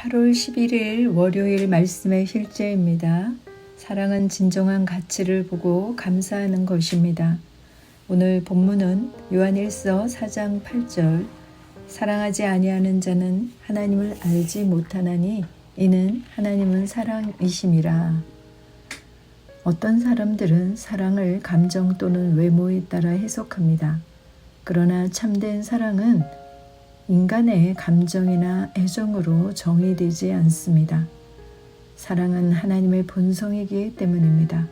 8월 11일 월요일 말씀의 실제입니다. 사랑은 진정한 가치를 보고 감사하는 것입니다. 오늘 본문은 요한일서 4장 8절 사랑하지 아니하는 자는 하나님을 알지 못하나니 이는 하나님은 사랑이심이라. 어떤 사람들은 사랑을 감정 또는 외모에 따라 해석합니다. 그러나 참된 사랑은 인간의 감정이나 애정으로 정의되지 않습니다. 사랑은 하나님의 본성이기 때문입니다.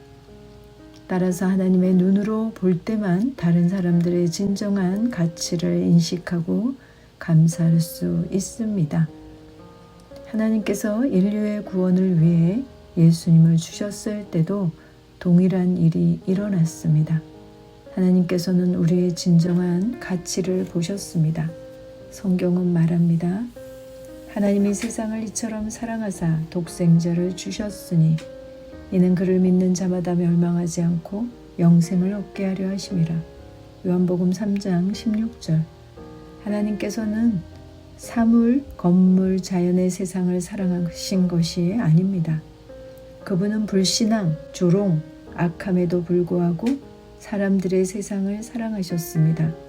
따라서 하나님의 눈으로 볼 때만 다른 사람들의 진정한 가치를 인식하고 감사할 수 있습니다. 하나님께서 인류의 구원을 위해 예수님을 주셨을 때도 동일한 일이 일어났습니다. 하나님께서는 우리의 진정한 가치를 보셨습니다. 성경은 말합니다. 하나님이 세상을 이처럼 사랑하사 독생자를 주셨으니 이는 그를 믿는 자마다 멸망하지 않고 영생을 얻게 하려 하심이라. 요한복음 3장 16절. 하나님께서는 사물, 건물, 자연의 세상을 사랑하신 것이 아닙니다. 그분은 불신앙, 조롱, 악함에도 불구하고 사람들의 세상을 사랑하셨습니다.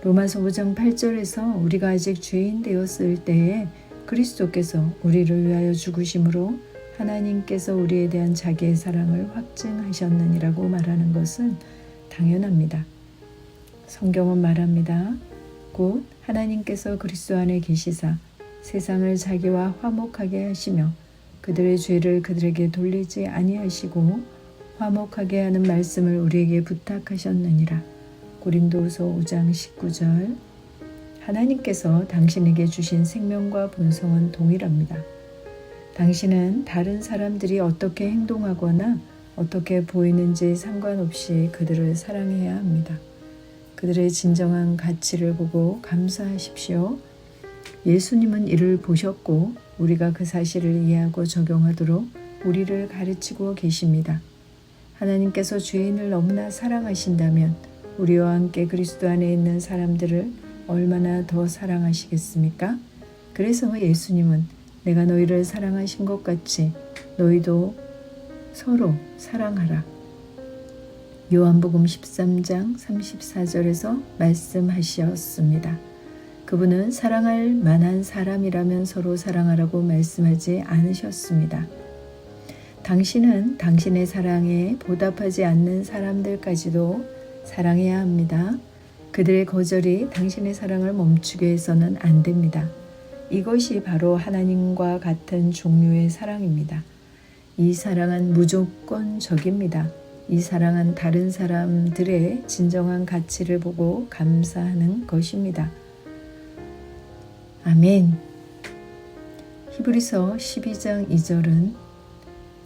로마서 5장 8절에서 우리가 아직 죄인 되었을 때에 그리스도께서 우리를 위하여 죽으심으로 하나님께서 우리에 대한 자기의 사랑을 확증하셨느니라고 말하는 것은 당연합니다. 성경은 말합니다. 곧 하나님께서 그리스도 안에 계시사 세상을 자기와 화목하게 하시며 그들의 죄를 그들에게 돌리지 아니하시고 화목하게 하는 말씀을 우리에게 부탁하셨느니라. 고린도후서 5장 19절. 하나님께서 당신에게 주신 생명과 본성은 동일합니다. 당신은 다른 사람들이 어떻게 행동하거나 어떻게 보이는지 상관없이 그들을 사랑해야 합니다. 그들의 진정한 가치를 보고 감사하십시오. 예수님은 이를 보셨고 우리가 그 사실을 이해하고 적용하도록 우리를 가르치고 계십니다. 하나님께서 죄인을 너무나 사랑하신다면 우리와 함께 그리스도 안에 있는 사람들을 얼마나 더 사랑하시겠습니까? 그래서 예수님은 내가 너희를 사랑하신 것 같이 너희도 서로 사랑하라. 요한복음 13장 34절에서 말씀하셨습니다. 그분은 사랑할 만한 사람이라면 서로 사랑하라고 말씀하지 않으셨습니다. 당신은 당신의 사랑에 보답하지 않는 사람들까지도 사랑해야 합니다. 그들의 거절이 당신의 사랑을 멈추게 해서는 안 됩니다. 이것이 바로 하나님과 같은 종류의 사랑입니다. 이 사랑은 무조건적입니다. 이 사랑은 다른 사람들의 진정한 가치를 보고 감사하는 것입니다. 아멘. 히브리서 12장 2절은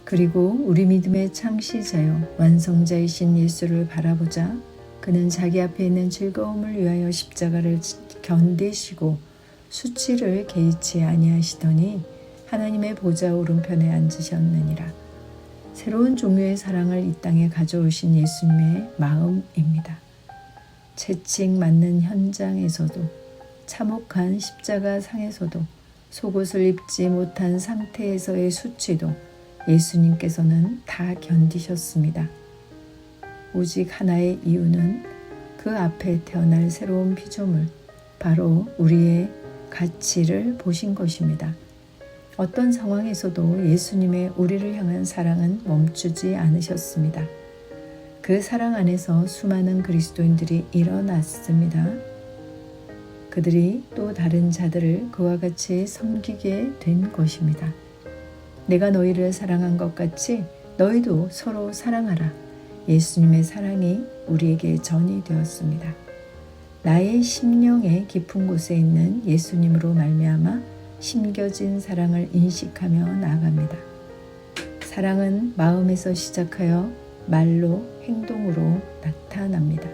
그리고 우리 믿음의 창시자요 완성자이신 예수를 바라보자. 그는 자기 앞에 있는 즐거움을 위하여 십자가를 견디시고 수치를 개의치 아니하시더니 하나님의 보좌 오른편에 앉으셨느니라. 새로운 종류의 사랑을 이 땅에 가져오신 예수님의 마음입니다. 채찍 맞는 현장에서도 참혹한 십자가 상에서도 속옷을 입지 못한 상태에서의 수치도 예수님께서는 다 견디셨습니다. 오직 하나의 이유는 그 앞에 태어날 새로운 피조물, 바로 우리의 가치를 보신 것입니다. 어떤 상황에서도 예수님의 우리를 향한 사랑은 멈추지 않으셨습니다. 그 사랑 안에서 수많은 그리스도인들이 일어났습니다. 그들이 또 다른 자들을 그와 같이 섬기게 된 것입니다. 내가 너희를 사랑한 것 같이 너희도 서로 사랑하라. 예수님의 사랑이 우리에게 전이 되었습니다. 나의 심령의 깊은 곳에 있는 예수님으로 말미암아 심겨진 사랑을 인식하며 나아갑니다. 사랑은 마음에서 시작하여 말로 행동으로 나타납니다.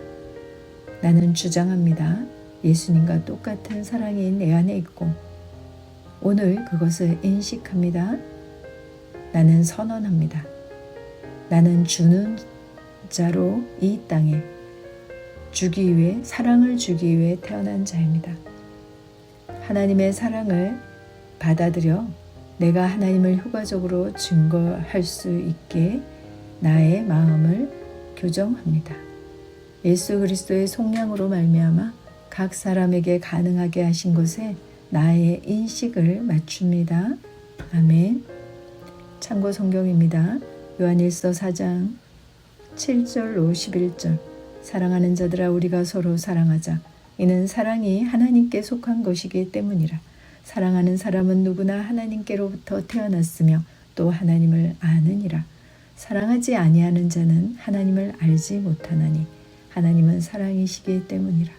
나는 주장합니다. 예수님과 똑같은 사랑이 내 안에 있고 오늘 그것을 인식합니다. 나는 선언합니다. 나는 주는 자로 이 땅에 주기 위해 사랑을 주기 위해 태어난 자입니다. 하나님의 사랑을 받아들여 내가 하나님을 효과적으로 증거할 수 있게 나의 마음을 교정합니다. 예수 그리스도의 속량으로 말미암아 각 사람에게 가능하게 하신 것에 나의 인식을 맞춥니다. 아멘. 참고 성경입니다. 요한일서 4장 7절로 11절. 사랑하는 자들아 우리가 서로 사랑하자. 이는 사랑이 하나님께 속한 것이기 때문이라. 사랑하는 사람은 누구나 하나님께로부터 태어났으며 또 하나님을 아느니라. 사랑하지 아니하는 자는 하나님을 알지 못하나니 하나님은 사랑이시기 때문이라.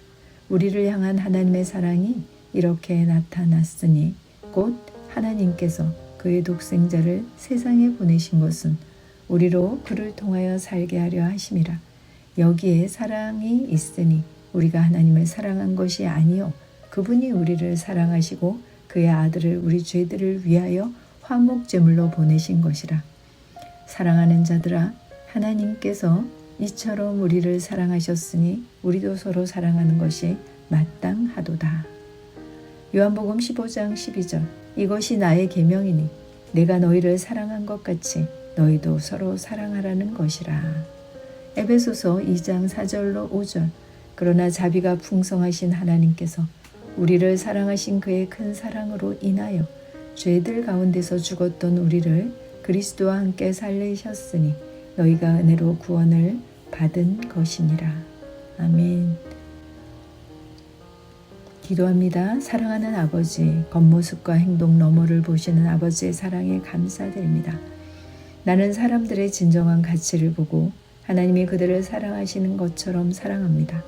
우리를 향한 하나님의 사랑이 이렇게 나타났으니 곧 하나님께서 그의 독생자를 세상에 보내신 것은 우리로 그를 통하여 살게 하려 하심이라. 여기에 사랑이 있으니 우리가 하나님을 사랑한 것이 아니요 그분이 우리를 사랑하시고 그의 아들을 우리 죄들을 위하여 화목제물로 보내신 것이라. 사랑하는 자들아 하나님께서 이처럼 우리를 사랑하셨으니 우리도 서로 사랑하는 것이 마땅하도다. 요한복음 15장 12절. 이것이 나의 계명이니 내가 너희를 사랑한 것 같이 너희도 서로 사랑하라는 것이라. 에베소서 2장 4절로 5절. 그러나 자비가 풍성하신 하나님께서 우리를 사랑하신 그의 큰 사랑으로 인하여 죄들 가운데서 죽었던 우리를 그리스도와 함께 살리셨으니 너희가 은혜로 구원을 받은 것이니라. 아멘. 기도합니다. 사랑하는 아버지, 겉모습과 행동 너머를 보시는 아버지의 사랑에 감사드립니다. 나는 사람들의 진정한 가치를 보고 하나님이 그들을 사랑하시는 것처럼 사랑합니다.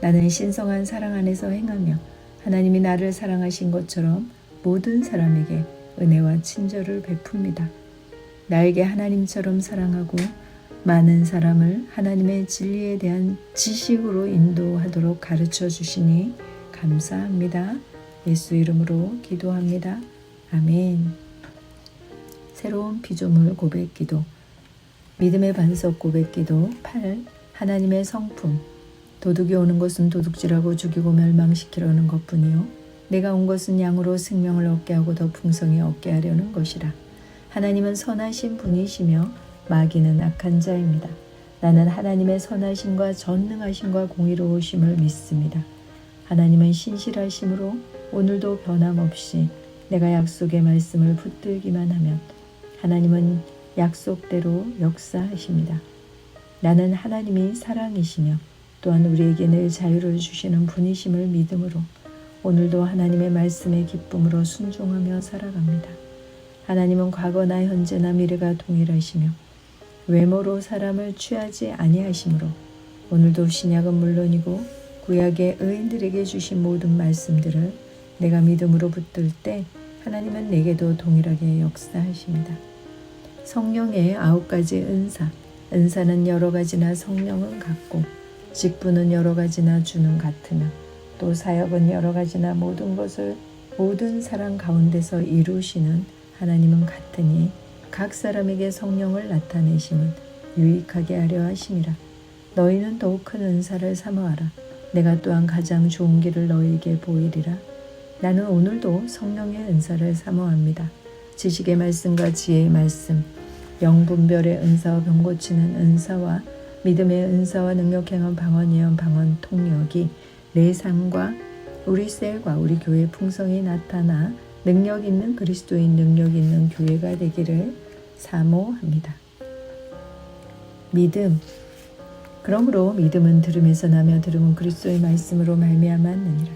나는 신성한 사랑 안에서 행하며 하나님이 나를 사랑하신 것처럼 모든 사람에게 은혜와 친절을 베풉니다. 나에게 하나님처럼 사랑하고 많은 사람을 하나님의 진리에 대한 지식으로 인도하도록 가르쳐 주시니 감사합니다. 예수 이름으로 기도합니다. 아멘. 새로운 피조물 고백기도. 믿음의 반석 고백기도 8. 하나님의 성품. 도둑이 오는 것은 도둑질하고 죽이고 멸망시키려는 것뿐이요 내가 온 것은 양으로 생명을 얻게 하고 더 풍성히 얻게 하려는 것이라. 하나님은 선하신 분이시며 마귀는 악한 자입니다. 나는 하나님의 선하심과 전능하심과 공의로우심을 믿습니다. 하나님은 신실하심으로 오늘도 변함없이 내가 약속의 말씀을 붙들기만 하면 하나님은 약속대로 역사하십니다. 나는 하나님이 사랑이시며 또한 우리에게 늘 자유를 주시는 분이심을 믿음으로 오늘도 하나님의 말씀의 기쁨으로 순종하며 살아갑니다. 하나님은 과거나 현재나 미래가 동일하시며 외모로 사람을 취하지 아니하시므로 오늘도 신약은 물론이고 구약의 의인들에게 주신 모든 말씀들을 내가 믿음으로 붙들 때 하나님은 내게도 동일하게 역사하십니다. 성령의 9가지 은사, 은사는 여러 가지나 성령은 같고 직분은 여러 가지나 주는 같으며 또 사역은 여러 가지나 모든 것을 모든 사람 가운데서 이루시는 하나님은 같으니 각 사람에게 성령을 나타내심은 유익하게 하려 하심이라. 너희는 더욱 큰 은사를 사모하라. 내가 또한 가장 좋은 길을 너희에게 보이리라. 나는 오늘도 성령의 은사를 사모합니다. 지식의 말씀과 지혜의 말씀, 영분별의 은사와 병 고치는 은사와 믿음의 은사와 능력 행한 방언 예언 방언 통역이 내 삶과 우리 셀과 우리 교회의 풍성이 나타나 능력 있는 그리스도인 능력 있는 교회가 되기를 사모합니다. 믿음. 그러므로 믿음은 들음에서 나며 들음은 그리스도의 말씀으로 말미암았느니라.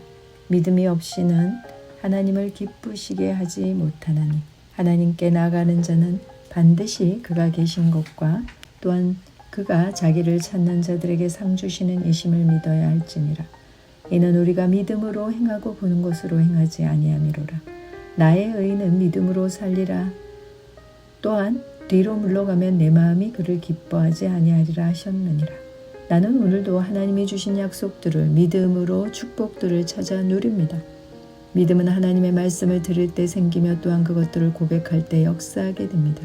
믿음이 없이는 하나님을 기쁘시게 하지 못하나니 하나님께 나아가는 자는 반드시 그가 계신 것과 또한 그가 자기를 찾는 자들에게 상 주시는 이심을 믿어야 할지니라. 이는 우리가 믿음으로 행하고 보는 것으로 행하지 아니함이로라. 나의 의인은 믿음으로 살리라. 또한 뒤로 물러가면 내 마음이 그를 기뻐하지 아니하리라 하셨느니라. 나는 오늘도 하나님이 주신 약속들을 믿음으로 축복들을 찾아 누립니다. 믿음은 하나님의 말씀을 들을 때 생기며 또한 그것들을 고백할 때 역사하게 됩니다.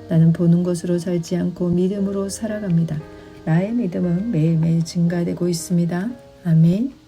나는 보는 것으로 살지 않고 믿음으로 살아갑니다. 나의 믿음은 매일매일 증가되고 있습니다. 아멘.